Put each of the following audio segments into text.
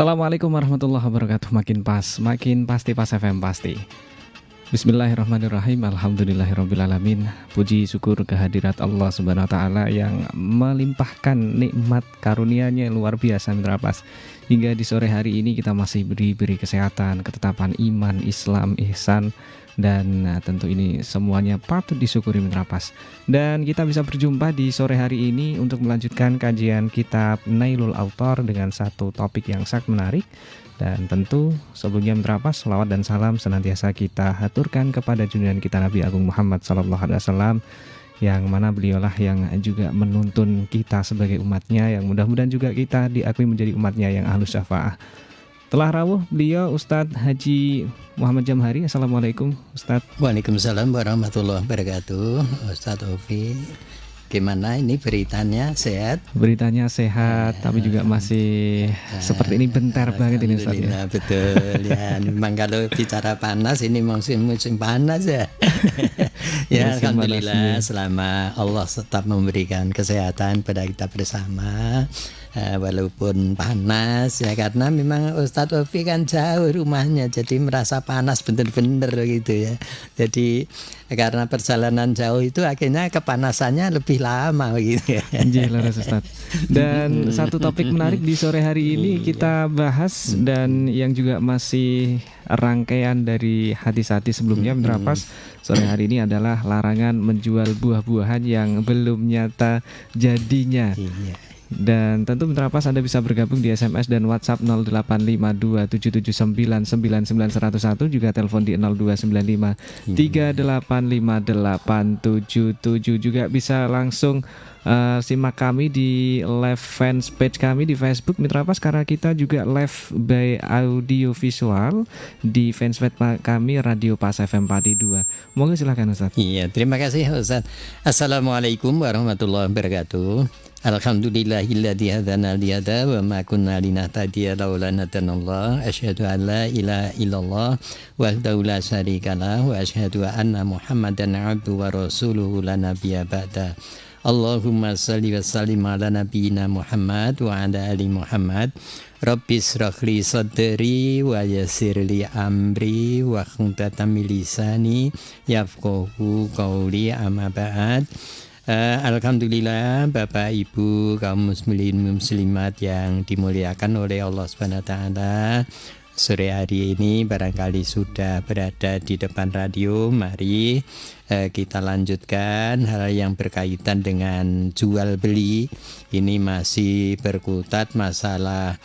Assalamualaikum warahmatullahi wabarakatuh. Makin pas, makin pasti pas FM pasti. Bismillahirrahmanirrahim. Alhamdulillahirrabbilalamin. Puji syukur kehadirat Allah Subhanahu wa taala yang melimpahkan nikmat karunia-Nya yang luar biasa Mitra Pas. Hingga di sore hari ini kita masih diberi kesehatan, ketetapan iman, Islam, ihsan, dan tentu ini semuanya patut disyukuri Mitra Pas. Dan kita bisa berjumpa di sore hari ini untuk melanjutkan kajian kitab Nailul Author dengan satu topik yang sangat menarik. Dan tentu sebelumnya Mitra Pas, selawat dan salam senantiasa kita haturkan kepada junjungan kita Nabi Agung Muhammad SAW, yang mana beliaulah yang juga menuntun kita sebagai umatnya, yang mudah-mudahan juga kita diakui menjadi umatnya yang ahlus syafa'ah. Telah rawuh beliau Ustadz Haji Muhammad Jamhari. Assalamualaikum Ustadz. Waalaikumsalam warahmatullahi wabarakatuh. Ustadz Ovi, gimana ini beritanya, sehat? Beritanya sehat, tapi juga masih seperti ini bentar banget ini Ustadz ya. Betul ya, memang kalau bicara panas ini musim panas ya. Ya alhamdulillah, selama Allah tetap memberikan kesehatan pada kita bersama, walaupun panas ya, karena memang Ustadz Ovi kan jauh rumahnya, jadi merasa panas bener-bener gitu ya. Jadi karena perjalanan jauh itu akhirnya kepanasannya lebih lama gitu ya. Ustadz. Dan satu topik menarik di sore hari ini kita bahas, dan yang juga masih rangkaian dari hadis-hadis sebelumnya Mitra Pas, sore hari ini adalah larangan menjual buah-buahan yang belum nyata jadinya. Dan tentu Mitra Pas Anda bisa bergabung di SMS dan WhatsApp 085277999101, juga telepon di 0295385877. Juga bisa langsung simak kami di live fans page kami di Facebook Mitra Pas, karena kita juga live by audio visual di fans page kami Radio Pas FM Pati 2. Monggo silakan Ustaz. Iya, terima kasih Ustaz. Assalamualaikum warahmatullahi wabarakatuh. Alhamdulillahilladzi hadana lihada wa ma kunna linahtadiya laula an hadanallah. Asyhadu an la ilaha illallah wahdahu la syarikalah wa asyhadu anna Muhammadan abduhu wa rasuluhu la nabiyya ba'da. Allahumma shalli wa sallim ala nabiyyina Muhammad wa ala ali Muhammad. Rabbis shrahli sadri wa yassirli amri wa hlul lisani yafqahu qawli, amma ba'd. Alhamdulillah Bapak Ibu kaum muslimin muslimat yang dimuliakan oleh Allah Subhanahu wa taala. Sore hari ini barangkali sudah berada di depan radio. Mari kita lanjutkan hal yang berkaitan dengan jual beli. Ini masih berkutat masalah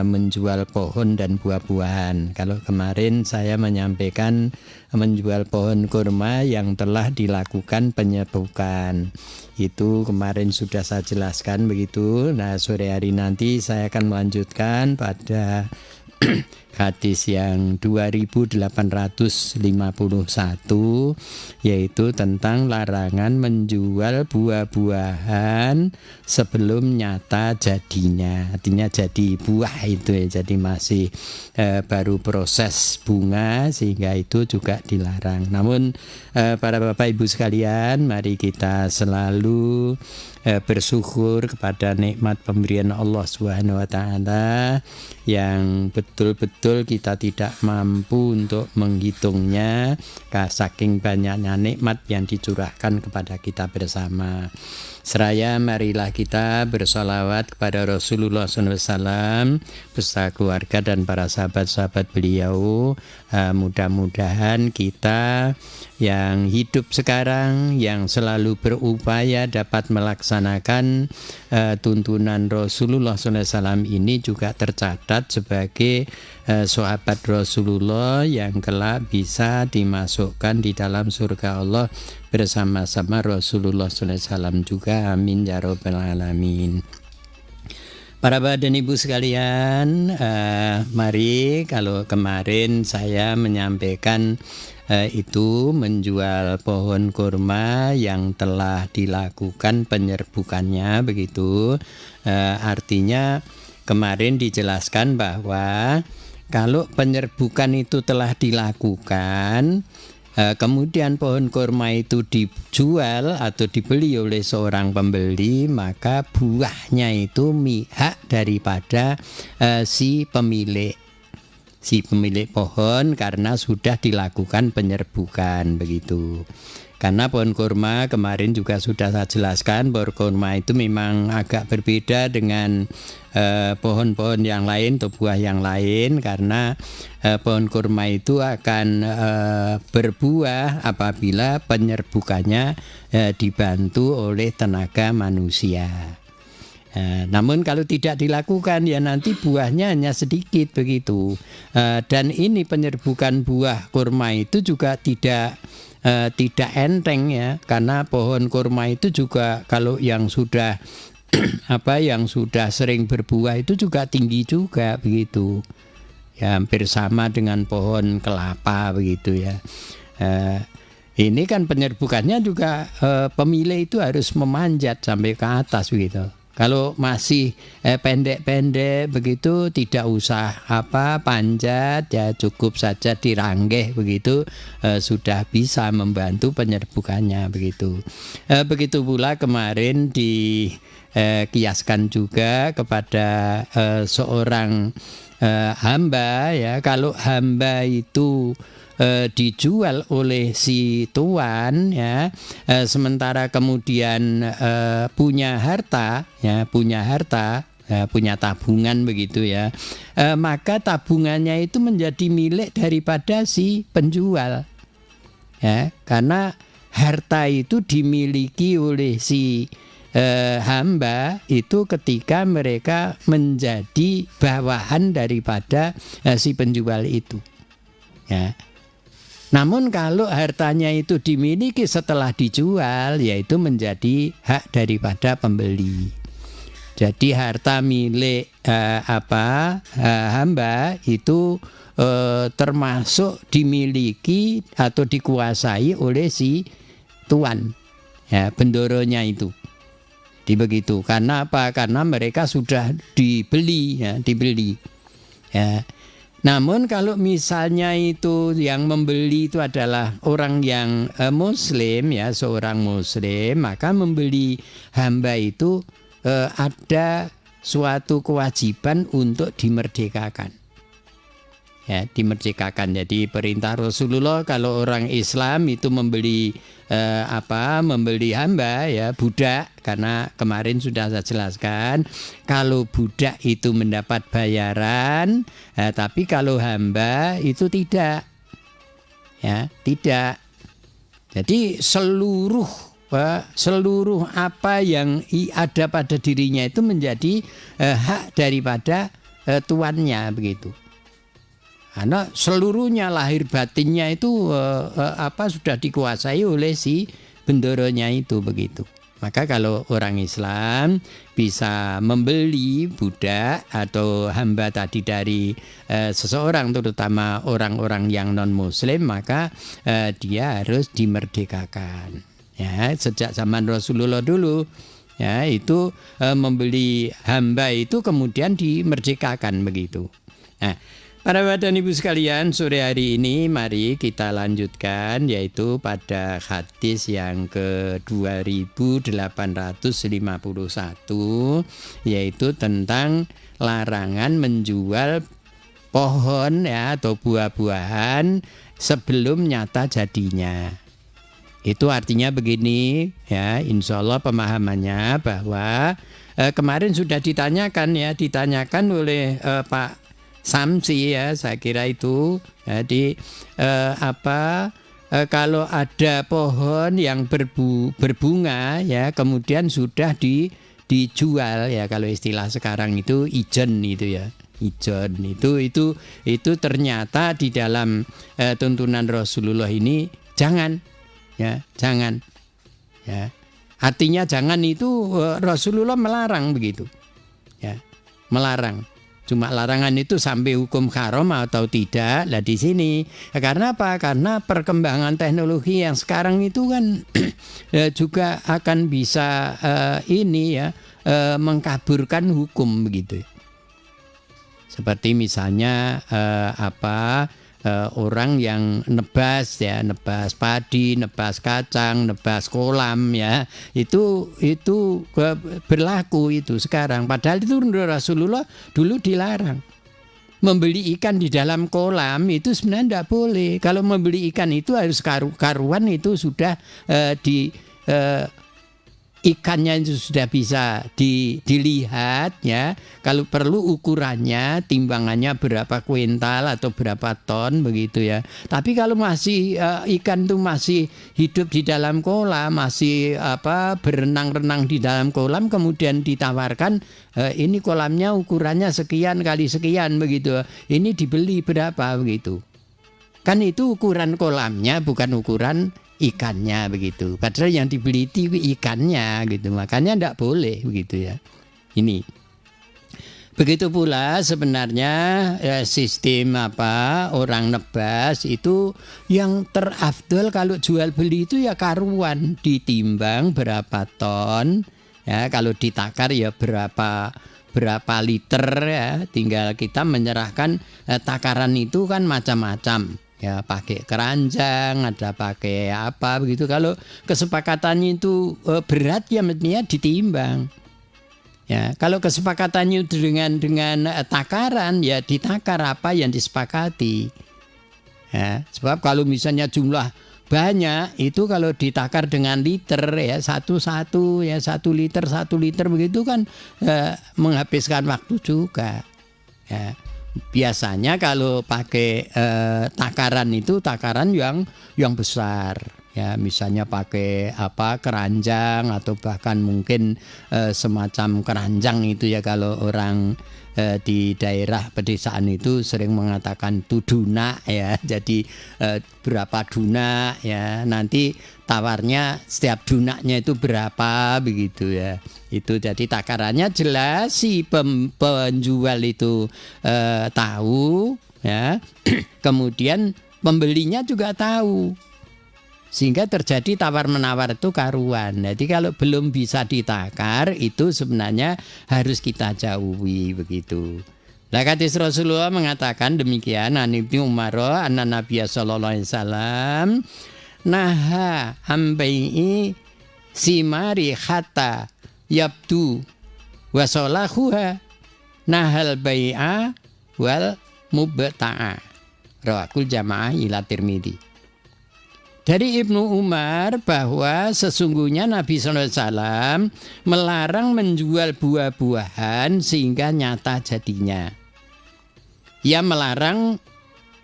menjual pohon dan buah-buahan. Kalau kemarin saya menyampaikan menjual pohon kurma yang telah dilakukan penyebukan, itu kemarin sudah saya jelaskan begitu. Nah, sore hari nanti saya akan melanjutkan pada hadis yang 2851, yaitu tentang larangan menjual buah-buahan sebelum nyata jadinya. Artinya jadi buah itu ya, jadi masih baru proses bunga, sehingga itu juga dilarang. Namun para Bapak Ibu sekalian, mari kita selalu bersyukur kepada nikmat pemberian Allah Subhanahu wa taala yang betul-betul kita tidak mampu untuk menghitungnya, saking banyaknya nikmat yang dicurahkan kepada kita bersama. Seraya marilah kita bersolawat kepada Rasulullah SAW beserta keluarga dan para sahabat-sahabat beliau. Mudah-mudahan kita yang hidup sekarang, yang selalu berupaya dapat melaksanakan tuntunan Rasulullah SAW ini juga tercatat sebagai sahabat Rasulullah yang kelak bisa dimasukkan di dalam surga Allah bersama-sama Rasulullah SAW juga. Amin ya rabbal alamin. Para bapak dan ibu sekalian, mari, kalau kemarin saya menyampaikan itu menjual pohon kurma yang telah dilakukan penyerbukannya begitu, artinya kemarin dijelaskan bahwa kalau penyerbukan itu telah dilakukan, kemudian pohon kurma itu dijual atau dibeli oleh seorang pembeli, maka buahnya itu hak daripada si pemilik pohon karena sudah dilakukan penyerbukan begitu. Karena pohon kurma kemarin juga sudah saya jelaskan, pohon kurma itu memang agak berbeda dengan pohon-pohon yang lain atau buah yang lain, karena pohon kurma itu akan berbuah apabila penyerbukannya dibantu oleh tenaga manusia. Namun kalau tidak dilakukan ya nanti buahnya hanya sedikit begitu. Dan ini penyerbukan buah kurma itu juga tidak enteng ya, karena pohon kurma itu juga kalau yang sudah yang sudah sering berbuah itu juga tinggi juga begitu. Ya hampir sama dengan pohon kelapa begitu ya. Ini kan penyerbukannya juga pemilik itu harus memanjat sampai ke atas begitu. Kalau masih pendek-pendek begitu tidak usah panjat ya, cukup saja diranggeh begitu sudah bisa membantu penyerbukannya begitu. Begitu pula kemarin dikiaskan juga kepada seorang hamba ya, kalau hamba itu dijual oleh si tuan ya, sementara kemudian punya harta, punya tabungan begitu ya, maka tabungannya itu menjadi milik daripada si penjual ya, karena harta itu dimiliki oleh si hamba itu ketika mereka menjadi bawahan daripada si penjual itu ya. Namun kalau hartanya itu dimiliki setelah dijual, yaitu menjadi hak daripada pembeli. Jadi harta milik hamba itu termasuk dimiliki atau dikuasai oleh si tuan ya, bendoronya itu. Begitu. Karena apa? Karena mereka sudah dibeli ya. Namun kalau misalnya itu yang membeli itu adalah orang yang muslim ya, seorang muslim, maka membeli hamba itu ada suatu kewajiban untuk dimerdekakan. Ya, dimerdekakan. Jadi perintah Rasulullah kalau orang Islam itu membeli hamba ya, budak, karena kemarin sudah saya jelaskan kalau budak itu mendapat bayaran, tapi kalau hamba itu tidak ya, tidak. Jadi seluruh apa yang ada pada dirinya itu menjadi hak daripada tuannya begitu. Karena seluruhnya lahir batinnya itu sudah dikuasai oleh si bendoronya itu begitu. Maka kalau orang Islam bisa membeli budak atau hamba tadi dari seseorang, terutama orang-orang yang non Muslim, maka dia harus dimerdekakan. Ya, sejak zaman Rasulullah dulu ya, itu membeli hamba itu kemudian dimerdekakan begitu. Nah, para bapak dan ibu sekalian, sore hari ini mari kita lanjutkan, yaitu pada hadis yang ke-2851, yaitu tentang larangan menjual pohon ya, atau buah-buahan sebelum nyata jadinya. Itu artinya begini ya, insya Allah pemahamannya bahwa kemarin sudah ditanyakan oleh Pak Samsi ya, saya kira itu. Jadi kalau ada pohon yang berbunga ya, kemudian sudah dijual ya, kalau istilah sekarang itu ijen itu ya, ijen itu ternyata di dalam tuntunan Rasulullah ini jangan ya, artinya jangan itu Rasulullah melarang begitu ya, melarang. Cuma larangan itu sampai hukum haram atau tidak lah di sini. Karena apa? Karena perkembangan teknologi yang sekarang itu kan juga akan bisa mengkaburkan hukum begitu. Seperti misalnya orang yang nebas ya, nebas padi, nebas kacang, nebas kolam ya, itu berlaku itu sekarang. Padahal itu Rasulullah dulu dilarang. Membeli ikan di dalam kolam itu sebenarnya tidak boleh. Kalau membeli ikan itu harus karuan, itu sudah ikannya itu sudah bisa dilihat ya. Kalau perlu ukurannya, timbangannya berapa kuintal atau berapa ton begitu ya. Tapi kalau masih ikan itu masih hidup di dalam kolam, masih berenang-renang di dalam kolam, kemudian ditawarkan ini kolamnya ukurannya sekian kali sekian begitu. Ini dibeli berapa begitu. Kan itu ukuran kolamnya, bukan ukuran ikannya begitu. Padahal yang dibeli itu ikannya gitu. Makanya tidak boleh begitu ya. Ini. Begitu pula sebenarnya sistem orang nebas itu yang terafdol kalau jual beli itu ya karuan, ditimbang berapa ton ya, kalau ditakar ya berapa liter ya. Tinggal kita menyerahkan takaran itu kan macam-macam. Ya pakai keranjang, ada pakai apa begitu. Kalau kesepakatannya itu berat ya mestinya ditimbang. Ya, kalau kesepakatannya dengan takaran ya ditakar apa yang disepakati. Ya, sebab kalau misalnya jumlah banyak itu kalau ditakar dengan liter ya satu-satu ya 1 liter begitu kan menghabiskan waktu juga. Ya. Biasanya kalau pakai takaran itu takaran yang besar ya, misalnya pakai keranjang atau bahkan mungkin semacam keranjang itu ya, kalau orang di daerah pedesaan itu sering mengatakan itu duna ya. Jadi berapa duna ya, nanti tawarnya setiap dunanya itu berapa begitu ya. Itu jadi takarannya jelas, si penjual itu tahu ya. Kemudian pembelinya juga tahu. Sehingga terjadi tawar-menawar itu karuan. Jadi kalau belum bisa ditakar itu sebenarnya harus kita jauhi begitu. Hadis Rasulullah mengatakan demikian, an Ibnu Umar anna Nabiy sallallahu alaihi wasallam naha ambai'i simari hatta yabdu wa salahuha nahal bai'a wal mubta'a. Rawahul jamaah ila Tirmidzi. Dari Ibnu Umar bahwa sesungguhnya Nabi SAW melarang menjual buah-buahan sehingga nyata jadinya. Ia melarang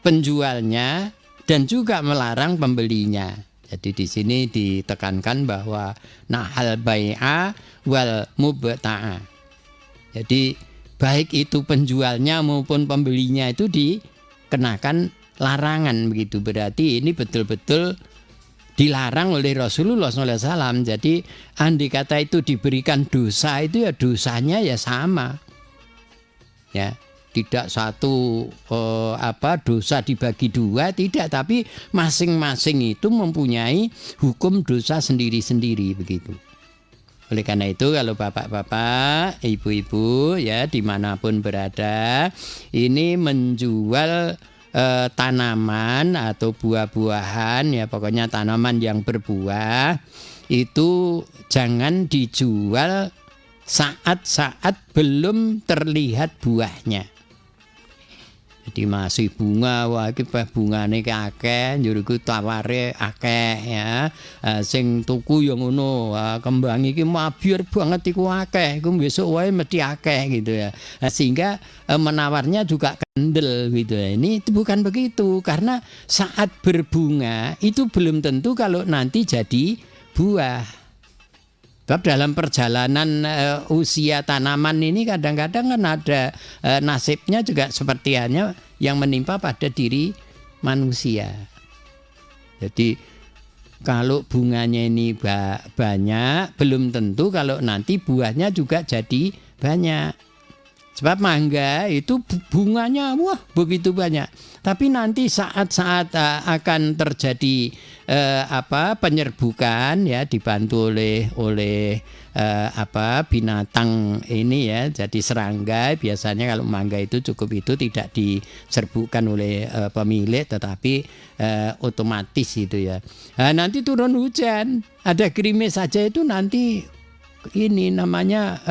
penjualnya dan juga melarang pembelinya. Jadi di sini ditekankan bahwa nahal bai'a wal mubta'a. Jadi baik itu penjualnya maupun pembelinya itu dikenakan larangan begitu. Berarti ini betul-betul dilarang oleh Rasulullah SAW. Jadi andai kata itu diberikan dosa itu ya dosanya ya sama. Ya, tidak satu dosa dibagi dua, tidak, tapi masing-masing itu mempunyai hukum dosa sendiri-sendiri begitu. Oleh karena itu kalau bapak-bapak, ibu-ibu ya dimanapun berada, ini menjual tanaman atau buah-buahan ya, pokoknya tanaman yang berbuah itu jangan dijual saat-saat belum terlihat buahnya. Jadi masih bunga, wah iki bungane akeh, njuriku taware akeh ya. Sing tuku ya ngono, kembang iki mabiur banget iku akeh, iku besok wae mesti akeh gitu ya. Sehingga menawarnya juga kendel gitu ya. Ini bukan begitu, karena saat berbunga itu belum tentu kalau nanti jadi buah. Sebab dalam perjalanan usia tanaman ini kadang-kadang kan ada nasibnya juga seperti hanya yang menimpa pada diri manusia. Jadi kalau bunganya ini banyak, belum tentu kalau nanti buahnya juga jadi banyak. Sebab mangga itu bunganya wah begitu banyak. Tapi nanti saat-saat akan terjadi penyerbukan ya, dibantu oleh binatang ini ya, jadi serangga. Biasanya kalau mangga itu cukup itu tidak diserbukan oleh pemilik, tetapi otomatis itu ya. Nah, nanti turun hujan, ada gerimis saja itu nanti ini namanya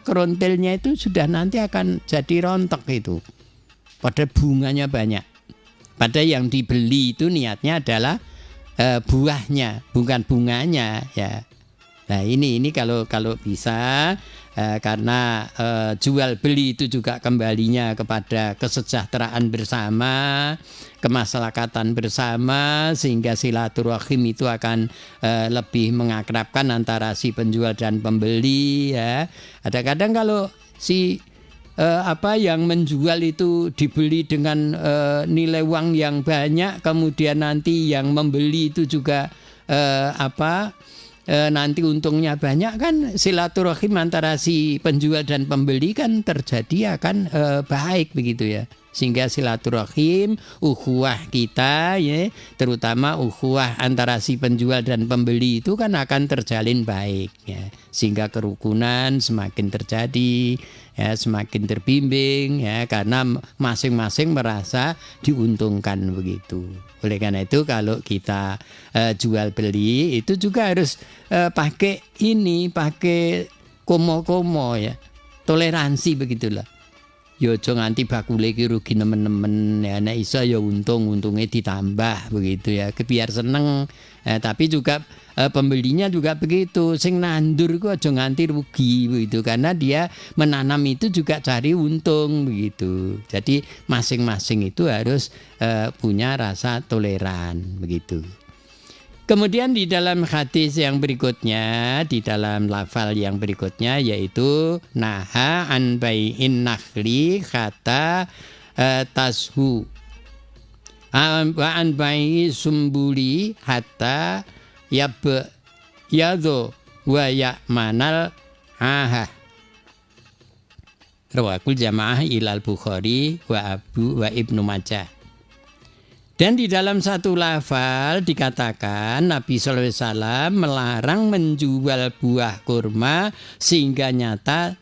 kerontelnya itu sudah nanti akan jadi rontok itu. Pada bunganya banyak. Pada yang dibeli itu niatnya adalah buahnya, bukan bunganya ya. Nah ini kalau bisa karena jual beli itu juga kembalinya kepada kesejahteraan bersama, kemaslahatan bersama, sehingga silaturahim itu akan lebih mengakrabkan antara si penjual dan pembeli ya. Kadang-kadang kalau si yang menjual itu dibeli dengan nilai uang yang banyak, kemudian nanti yang membeli itu juga nanti untungnya banyak, kan silaturahim antara si penjual dan pembeli kan terjadi akan baik begitu ya. Sehingga silaturahim, ukhuwah kita ya, terutama ukhuwah antara si penjual dan pembeli itu kan akan terjalin baik ya. Sehingga kerukunan semakin terjadi ya, semakin terbimbing ya, karena masing-masing merasa diuntungkan begitu. Oleh karena itu kalau kita jual beli itu juga harus pakai komo-komo ya, toleransi begitulah. Yo aja nganti bakule iki rugi nemen-nemen ya, nek iso ya untungnya ditambah begitu ya, biar seneng. Tapi juga pembelinya juga begitu, sing nandur ku aja nganti rugi begitu, karena dia menanam itu juga cari untung begitu. Jadi masing-masing itu harus punya rasa toleran begitu. Kemudian di dalam hadis yang berikutnya, di dalam lafal yang berikutnya yaitu naha an bai'in nakhli kata tashu wa an bai'i sumbuli hatta yadho wa ya'manal aha. Rawahul jamaah ilal Bukhari wa Ibnu Majah. Dan di dalam satu lafal dikatakan Nabi SAW melarang menjual buah kurma sehingga nyata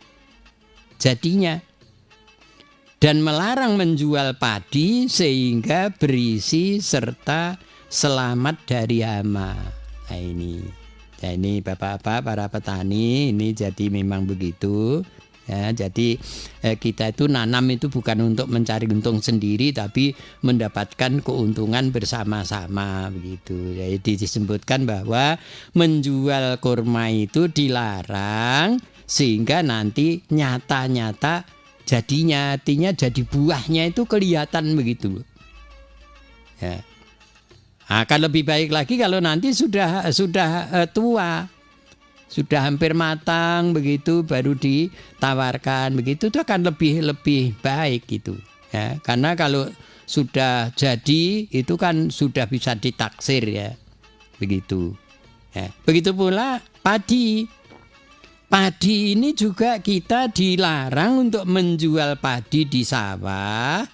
jadinya, dan melarang menjual padi sehingga berisi serta selamat dari hama. Nah ini bapak-bapak para petani, ini jadi memang begitu. Ya, jadi kita itu nanam itu bukan untuk mencari untung sendiri, tapi mendapatkan keuntungan bersama-sama begitu. Jadi disebutkan bahwa menjual kurma itu dilarang sehingga nanti nyata-nyata jadinya, artinya jadi buahnya itu kelihatan begitu. Ya. Akan lebih baik lagi kalau nanti sudah tua, sudah hampir matang begitu baru ditawarkan begitu, itu akan lebih baik gitu ya, karena kalau sudah jadi itu kan sudah bisa ditaksir ya begitu ya. Begitu pula padi ini juga kita dilarang untuk menjual padi di sawah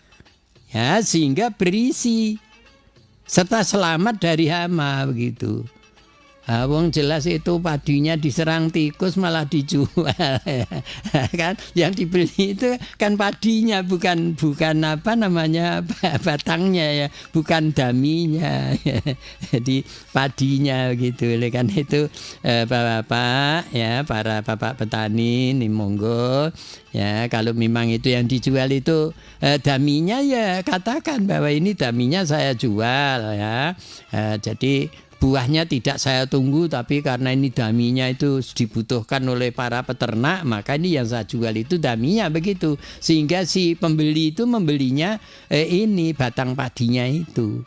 ya, sehingga berisi serta selamat dari hama begitu. Wong jelas itu padinya diserang tikus malah dijual kan, yang dibeli itu kan padinya, bukan batangnya ya, bukan daminya jadi padinya gitu. Oleh karena itu bapak-bapak ya, para bapak petani nih, monggo ya, kalau memang itu yang dijual itu daminya ya katakan bahwa ini daminya saya jual ya, jadi buahnya tidak saya tunggu, tapi karena ini daminya itu dibutuhkan oleh para peternak, maka ini yang saya jual itu daminya begitu. Sehingga si pembeli itu membelinya ini batang padinya itu.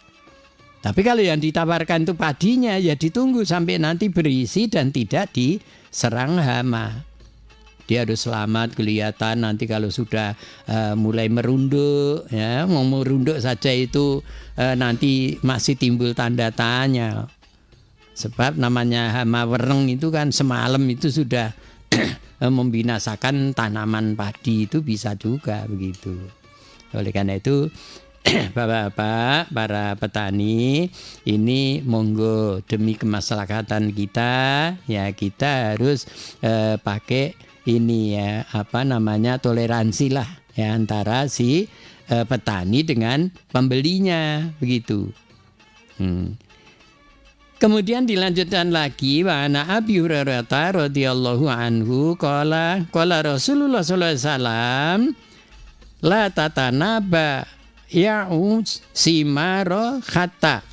Tapi kalau yang ditawarkan itu padinya, ya ditunggu sampai nanti berisi dan tidak diserang hama. Dia harus selamat kelihatan nanti kalau sudah mulai merunduk ya, mau merunduk saja itu nanti masih timbul tanda tanya. Sebab namanya hama wereng itu kan semalam itu sudah membinasakan tanaman padi itu bisa juga begitu. Oleh karena itu Bapak-bapak, para petani, ini monggo demi kemaslahatan kita, ya kita harus pakai ini ya, toleransi lah ya antara si petani dengan pembelinya begitu. Kemudian dilanjutkan lagi, wa ana Abi Hurairah radhiyallahu anhu qala Rasulullah sallallahu alaihi wasallam la tatanaba ya'us simaro khata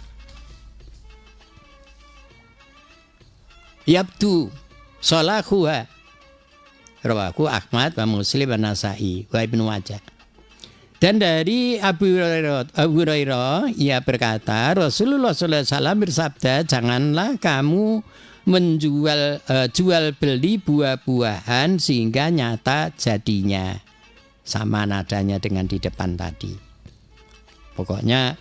yabtu salahuha rawahu Ahmad wa Muslim wa Nasa'i wa Ibnu Majah. Dan dari Abu Hurairah ia berkata, Rasulullah SAW bersabda, janganlah kamu menjual jual beli buah-buahan sehingga nyata jadinya, sama nadanya dengan di depan tadi. Pokoknya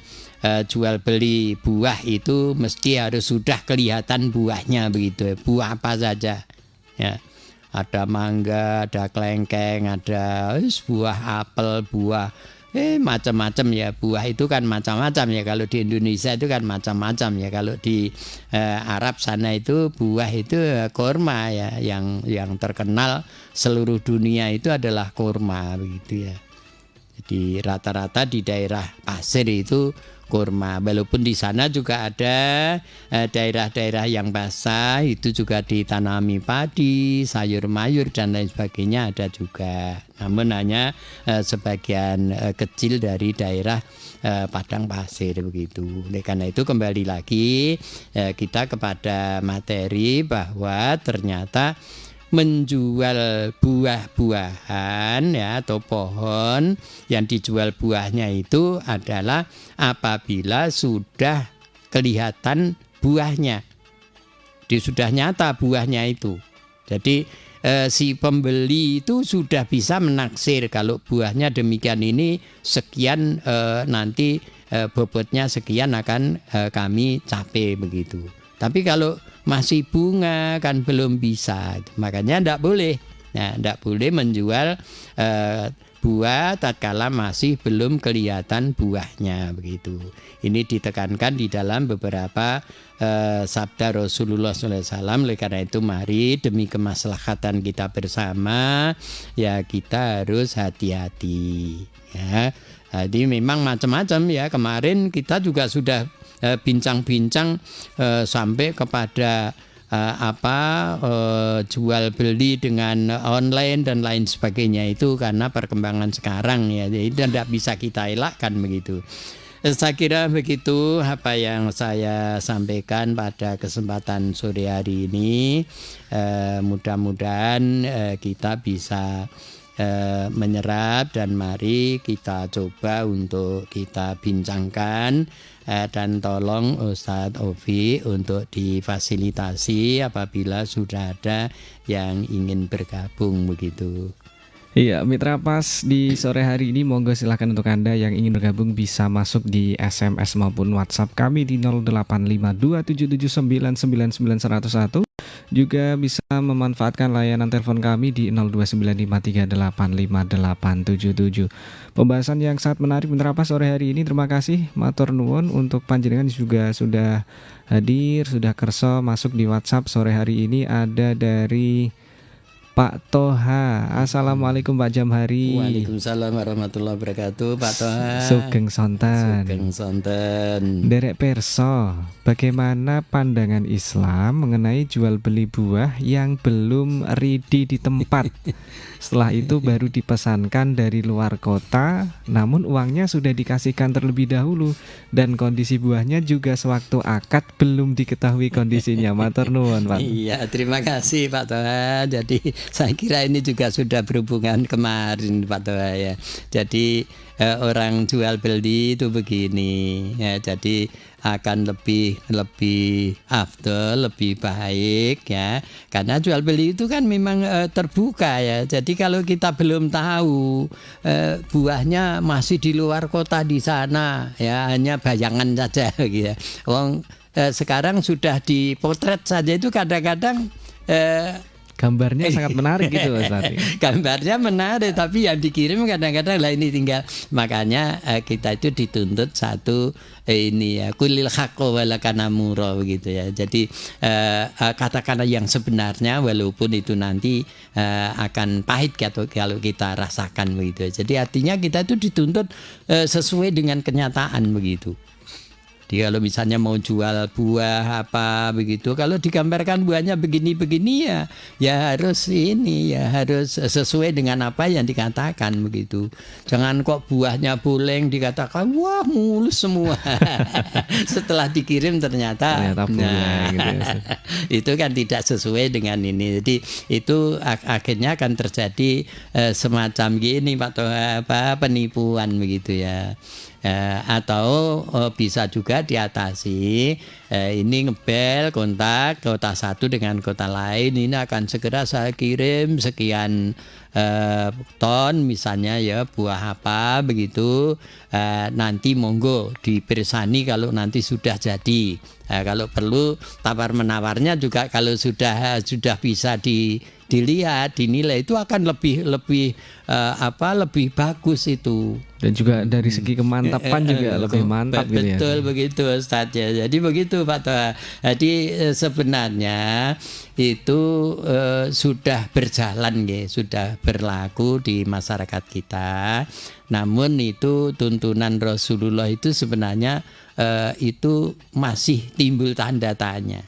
jual beli buah itu mesti harus sudah kelihatan buahnya begitu. Buah apa saja ya. Ada mangga, ada kelengkeng, ada buah apel, buah macam-macam ya. Buah itu kan macam-macam ya. Kalau di Indonesia itu kan macam-macam ya. Kalau di Arab sana itu buah itu kurma ya. Yang terkenal seluruh dunia itu adalah kurma begitu ya. Jadi rata-rata di daerah pasir itu kurma. Walaupun di sana juga ada daerah-daerah yang basah itu juga ditanami padi, sayur-mayur dan lain sebagainya ada juga. Namun hanya sebagian kecil dari daerah padang pasir begitu. Oleh karena itu kembali lagi kita kepada materi bahwa ternyata menjual buah-buahan ya atau pohon yang dijual buahnya itu adalah apabila sudah kelihatan buahnya, sudah nyata buahnya itu. Jadi si pembeli itu sudah bisa menaksir kalau buahnya demikian ini sekian nanti bobotnya sekian akan kami capai begitu. Tapi kalau masih bunga kan belum bisa, makanya tidak boleh. Nah, tidak boleh menjual buah tatkala masih belum kelihatan buahnya begitu. Ini ditekankan di dalam beberapa sabda Rasulullah SAW. Oleh karena itu mari demi kemaslahatan kita bersama ya kita harus hati-hati ya. Jadi memang macam-macam ya. Kemarin kita juga sudah bincang-bincang sampai kepada jual beli dengan online dan lain sebagainya itu karena perkembangan sekarang ya. Jadi tidak bisa kita elakkan begitu. Saya kira begitu apa yang saya sampaikan pada kesempatan sore hari ini. Mudah-mudahan kita bisa menyerap dan mari kita coba untuk kita bincangkan dan tolong Ustadz Ovi untuk difasilitasi apabila sudah ada yang ingin bergabung begitu. Iya, Mitra Pas di sore hari ini monggo silahkan untuk Anda yang ingin bergabung bisa masuk di SMS maupun WhatsApp kami di 085277999101. Juga bisa memanfaatkan layanan telepon kami di 0295385877. Pembahasan yang sangat menarik Mitra Pas sore hari ini. Terima kasih matur nuwun untuk panjenengan juga sudah hadir, sudah kerso masuk di WhatsApp sore hari ini. Ada dari Pak Toha. Assalamualaikum Pak Jamhari. Waalaikumsalam warahmatullahi wabarakatuh Pak Toha. Sugeng sonten. Sugeng sonten. Derek perso, bagaimana pandangan Islam mengenai jual beli buah yang belum ready di tempat? Setelah itu baru dipesankan dari luar kota, namun uangnya sudah dikasihkan terlebih dahulu dan kondisi buahnya juga sewaktu akad belum diketahui kondisinya. Matur nuwun, Pak. Iya, terima kasih Pak Toha. Jadi saya kira ini juga sudah berhubungan kemarin Pak Toha ya. Jadi orang jual beli itu begini ya, jadi akan lebih afdol, lebih baik ya, karena jual beli itu kan memang terbuka ya. Jadi kalau kita belum tahu buahnya masih di luar kota di sana ya, hanya bayangan saja gitu ya. Sekarang sudah dipotret saja itu kadang-kadang gambarnya sangat menarik gitu Ustaz. Gambarnya menarik, tapi yang dikirim kadang-kadang lah ini tinggal. Makanya kita itu dituntut satu ini ya, kulil haqqo walakana mura begitu ya. Jadi katakanlah yang sebenarnya walaupun itu nanti akan pahit kalau kita rasakan begitu. Jadi artinya kita itu dituntut sesuai dengan kenyataan begitu. Jadi kalau misalnya mau jual buah apa begitu, kalau digambarkan buahnya begini-begini ya harus ini ya harus sesuai dengan apa yang dikatakan begitu. Jangan kok buahnya boleng dikatakan wah mulus semua. Setelah dikirim ternyata boleh, gitu ya, itu kan tidak sesuai dengan ini. Jadi itu akhirnya akan terjadi semacam gini Pak Toha, penipuan begitu ya. Atau bisa juga diatasi ini ngebel kontak kota satu dengan kota lain, ini akan segera saya kirim sekian ton misalnya ya buah apa begitu, nanti monggo dipersani kalau nanti sudah jadi. Kalau perlu tawar menawarnya juga kalau sudah bisa dilihat dinilai itu akan lebih bagus itu. Dan juga dari segi kemantapan juga lebih mantap gitu ya. Betul begitu Ustaz ya. Jadi begitu Pak Toha. Jadi sebenarnya itu sudah berjalan ya, sudah berlaku di masyarakat kita. Namun itu tuntunan Rasulullah itu sebenarnya itu masih timbul tanda tanya.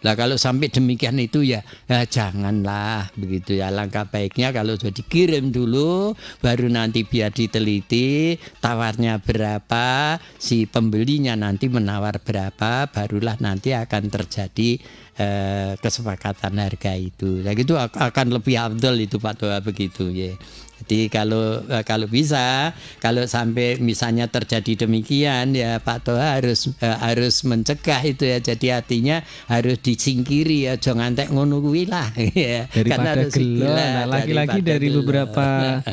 Lah kalau sampai demikian itu ya janganlah begitu ya. Langkah baiknya kalau sudah dikirim dulu baru nanti biar diteliti tawarnya berapa, si pembelinya nanti menawar berapa, barulah nanti akan terjadi kesepakatan harga itu. Nah gitu akan lebih afdol itu Pak Toha begitu ya. Jadi kalau bisa, kalau sampai misalnya terjadi demikian ya Pak Toha harus mencegah itu ya. Jadi artinya harus disingkiri ya, jangan ngantek ngono kuwi lah ya. Daripada gelo. Nah, lagi-lagi dari beberapa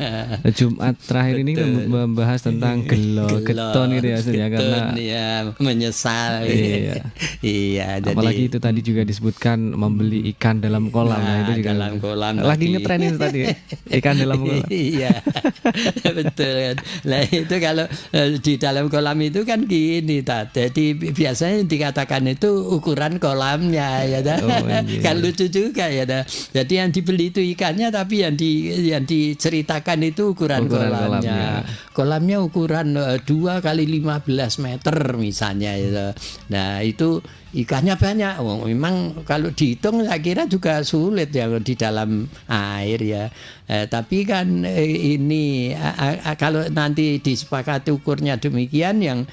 Jumat terakhir ini membahas tentang gelo, geton gitu ya, karena ya, menyesal. Iya, jadi apalagi itu tadi juga disebutkan membeli ikan dalam kolam. Nah, itu juga dalam kolam lagi ngetren itu tadi ya. Ikan dalam kolam. Iya, betul kan. Nah itu kalau di dalam kolam itu kan gini, jadi biasanya dikatakan itu ukuran kolamnya, ya dah. Kan lucu juga ya dah. Jadi yang dibeli itu ikannya, tapi yang diceritakan itu ukuran kolamnya. Kolamnya ukuran 2 kali 15 meter misalnya. Ya. Nah itu ikannya banyak. Memang kalau dihitung saya kira juga sulit ya di dalam air ya. Tapi kan ini kalau nanti disepakati ukurnya demikian, yang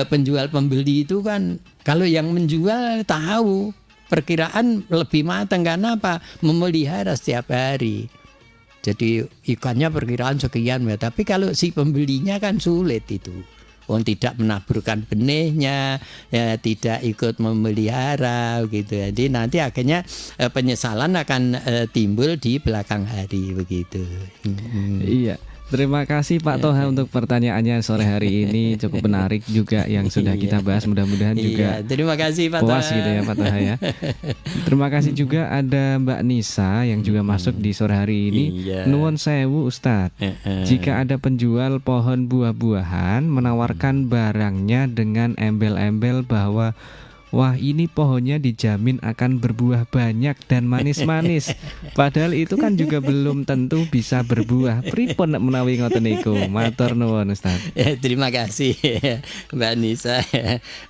penjual pembeli itu kan kalau yang menjual tahu perkiraan lebih matang karena apa? Memelihara setiap hari. Jadi ikannya perkiraan sekian ya. Tapi kalau si pembelinya kan sulit itu. Tidak menaburkan benihnya, ya, tidak ikut memelihara gitu. Jadi nanti akhirnya penyesalan akan timbul di belakang hari begitu. Iya. Terima kasih Pak Toha untuk pertanyaannya sore hari ini, cukup menarik juga yang sudah kita bahas. Mudah-mudahan juga terima kasih Pak puas Toha. Gitu ya Pak Toha ya. Terima kasih juga ada Mbak Nisa yang juga masuk di sore hari ini. Nuwun sewu Ustadz, jika ada penjual pohon buah-buahan menawarkan barangnya dengan embel-embel bahwa wah ini pohonnya dijamin akan berbuah banyak dan manis-manis, padahal itu kan juga belum tentu bisa berbuah. Pripun nek menawi ngoten niku? Matur nuwun Ustaz. Terima kasih Mbak Nisa.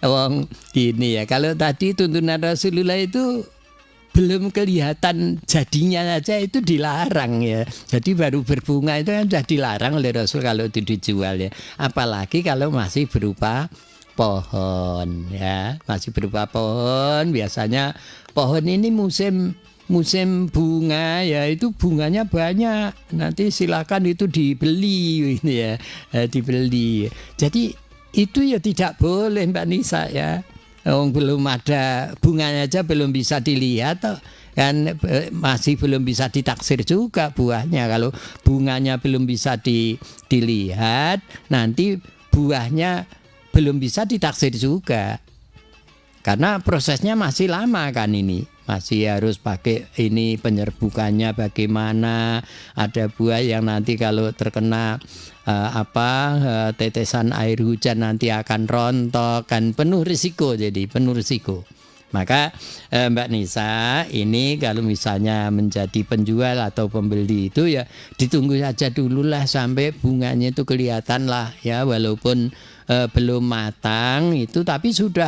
Wong gini ya, kalau tadi tuntunan Rasulullah itu belum kelihatan jadinya aja itu dilarang ya. Jadi baru berbunga itu kan sudah dilarang oleh Rasul kalau itu dijual ya. Apalagi kalau masih berupa pohon ya, masih berupa pohon. Biasanya pohon ini musim bunga ya, itu bunganya banyak, nanti silakan itu dibeli ini ya, dibeli. Jadi itu ya tidak boleh Mbak Nisa ya. Belum ada bunganya aja belum bisa dilihat kan, masih belum bisa ditaksir juga buahnya. Kalau bunganya belum bisa dilihat, nanti buahnya belum bisa ditaksir juga, karena prosesnya masih lama kan ini, masih harus pakai ini penyerbukannya bagaimana. Ada buah yang nanti kalau terkena tetesan air hujan nanti akan rontok, kan penuh risiko, jadi penuh risiko. Maka Mbak Nisa, ini kalau misalnya menjadi penjual atau pembeli itu ya ditunggu saja dulu lah sampai bunganya itu kelihatan lah ya, walaupun belum matang itu, tapi sudah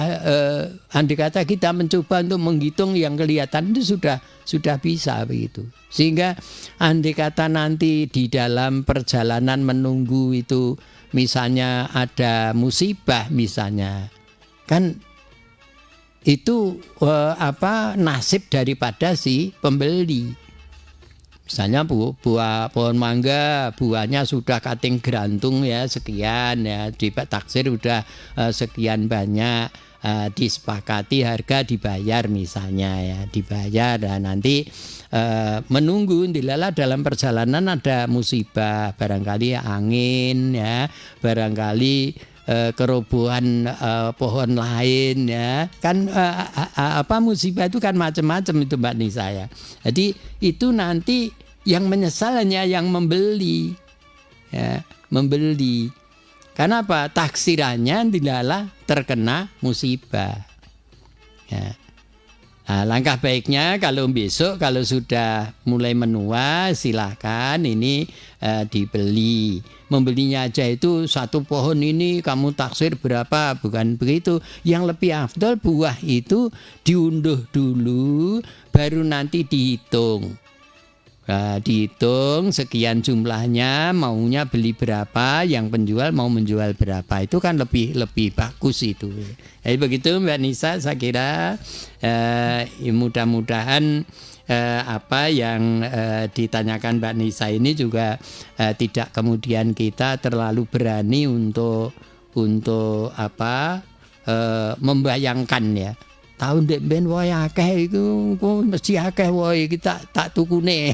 andai kata kita mencoba untuk menghitung yang kelihatan itu sudah bisa begitu. Sehingga andai kata nanti di dalam perjalanan menunggu itu misalnya ada musibah misalnya, kan itu nasib daripada si pembeli. Misalnya buah pohon mangga, buahnya sudah kating gerantung ya sekian ya, di taksir udah sekian banyak, disepakati harga dibayar misalnya ya, dibayar, dan nanti menunggu dilala dalam perjalanan ada musibah, barangkali angin ya, barangkali kerobohan pohon lain ya, kan musibah itu kan macam-macam itu Mbak Nisa ya. Jadi itu nanti yang menyesal hanya yang membeli ya, membeli. Karena apa? Taksirannya dilala terkena musibah ya. Nah, langkah baiknya kalau besok kalau sudah mulai menua silakan ini dibeli. Membelinya aja itu satu pohon ini kamu taksir berapa, bukan begitu. Yang lebih afdal buah itu diunduh dulu baru nanti dihitung. Nah, dihitung sekian jumlahnya, maunya beli berapa, yang penjual mau menjual berapa, itu kan lebih bagus itu. Jadi begitu Mbak Nisa, saya kira mudah-mudahan apa yang ditanyakan Mbak Nisa ini juga tidak kemudian kita terlalu berani untuk membayangkan ya. Tahun dek ben wae akeh iku mesti akeh wae kita tak tukune.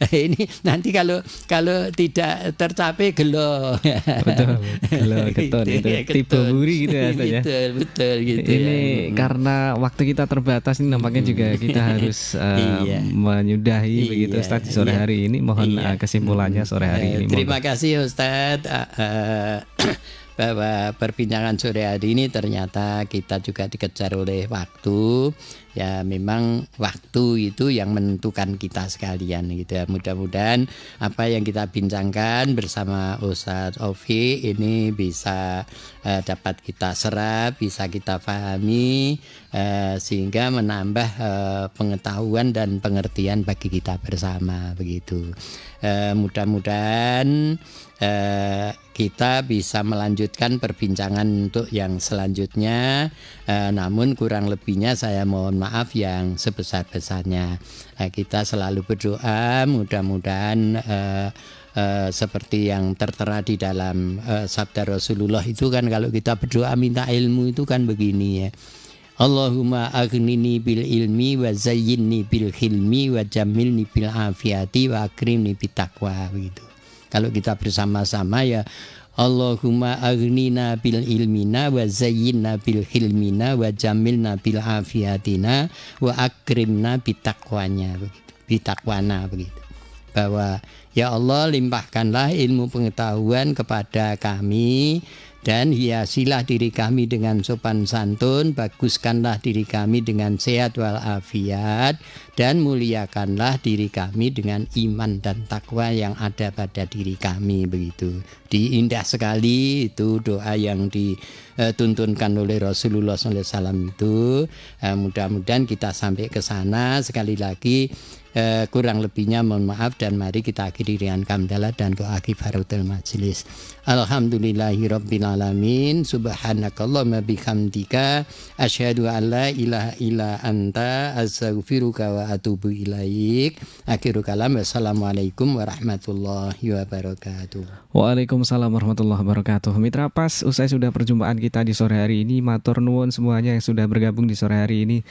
Ini nanti kalau tidak tercapai gelo. Betul, gelo keton itu tipe buri gitu ya Ustaz ya. Betul gitu. Ini karena waktu kita terbatas ini nampaknya juga kita harus menyudahi begitu Ustaz di sore hari ini. Mohon kesimpulannya sore hari ini. Terima kasih Ustaz. Bahwa perbincangan sore hari ini ternyata kita juga dikejar oleh waktu. Ya memang waktu itu yang menentukan kita sekalian gitu ya. Mudah-mudahan apa yang kita bincangkan bersama Ustaz Ovi ini bisa dapat kita serap, bisa kita pahami, sehingga menambah pengetahuan dan pengertian bagi kita bersama begitu. Mudah-mudahan kita bisa melanjutkan perbincangan untuk yang selanjutnya, namun kurang lebihnya saya mohon maaf yang sebesar-besarnya. Kita selalu berdoa mudah-mudahan seperti yang tertera di dalam sabda Rasulullah itu kan, kalau kita berdoa minta ilmu itu kan begini ya. Allahumma aghnini bil ilmi wa zayyinni bil hilmi wa jamilni bil afiyati wa akrimni bit taqwa begitu. Kalau kita bersama-sama ya, Allahumma aghnina bil ilmina wa zayyinna bil hilmina wa jamilna bil afiyatina wa akrimna bit taqwanya begitu. Bit taqwana begitu. Bahwa ya Allah limpahkanlah ilmu pengetahuan kepada kami, dan hiasilah diri kami dengan sopan santun, baguskanlah diri kami dengan sehat walafiat, dan muliakanlah diri kami dengan iman dan takwa yang ada pada diri kami begitu. Indah sekali itu doa yang dituntunkan oleh Rasulullah SAW itu. Mudah-mudahan kita sampai ke sana. Sekali lagi kurang lebihnya mohon maaf, dan mari kita akhiri dengan hamdalah dan doa kifaratul majelis. Alhamdulillahirabbil alamin, subhanakallahumma bihamdika asyhadu an la ilaha illa anta astaghfiruka wa atubu ilaik. Akhirul kalam, wassalamualaikum warahmatullahi wabarakatuh. Waalaikumsalam warahmatullahi wabarakatuh. Mitra Pas, usai sudah perjumpaan kita di sore hari ini, matur nuwun semuanya yang sudah bergabung di sore hari ini.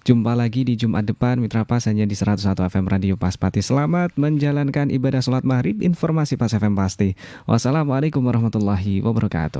Jumpa lagi di Jumat depan Mitra Pas hanya di 101 FM Radio Pas Pati. Selamat menjalankan ibadah sholat maghrib. Informasi Pas FM pasti. Wassalamualaikum warahmatullahi wabarakatuh.